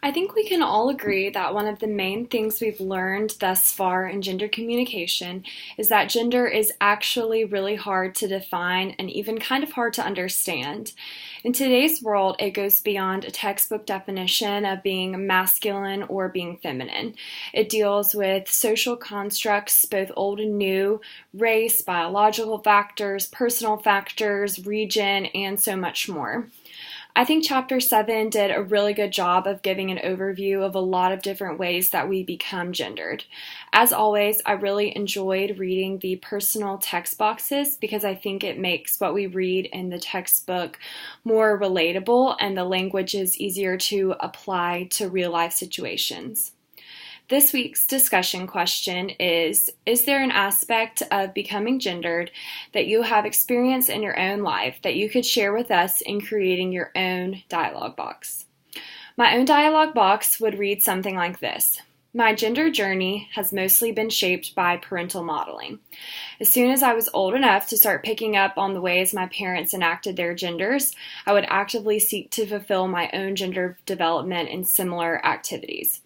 I think we can all agree that one of the main things we've learned thus far in gender communication is that gender is actually really hard to define and even kind of hard to understand. In today's world, it goes beyond a textbook definition of being masculine or being feminine. It deals with social constructs, both old and new, race, biological factors, personal factors, region, and so much more. I think Chapter 7 did a really good job of giving an overview of a lot of different ways that we become gendered. As always, I really enjoyed reading the personal text boxes because I think it makes what we read in the textbook more relatable and the language is easier to apply to real life situations. This week's discussion question is there an aspect of becoming gendered that you have experienced in your own life that you could share with us in creating your own dialogue box? My own dialogue box would read something like this. My gender journey has mostly been shaped by parental modeling. As soon as I was old enough to start picking up on the ways my parents enacted their genders, I would actively seek to fulfill my own gender development in similar activities.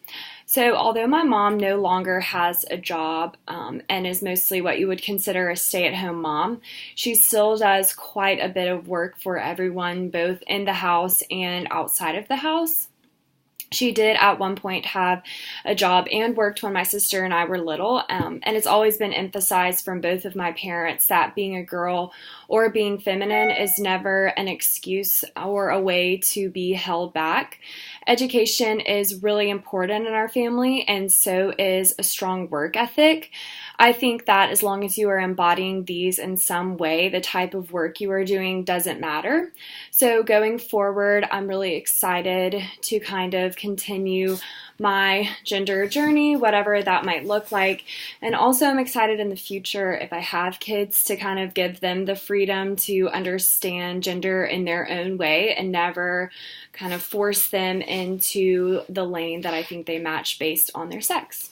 So although my mom no longer has a job and is mostly what you would consider a stay-at-home mom, she still does quite a bit of work for everyone, both in the house and outside of the house. She did at one point have a job and worked when my sister and I were little, and it's always been emphasized from both of my parents that being a girl or being feminine is never an excuse or a way to be held back. Education is really important in our family, and so is a strong work ethic. I think that as long as you are embodying these in some way, the type of work you are doing doesn't matter. So going forward, I'm really excited to kind of continue my gender journey, whatever that might look like. And also I'm excited in the future, if I have kids, to kind of give them the freedom to understand gender in their own way and never kind of force them into the lane that I think they match based on their sex.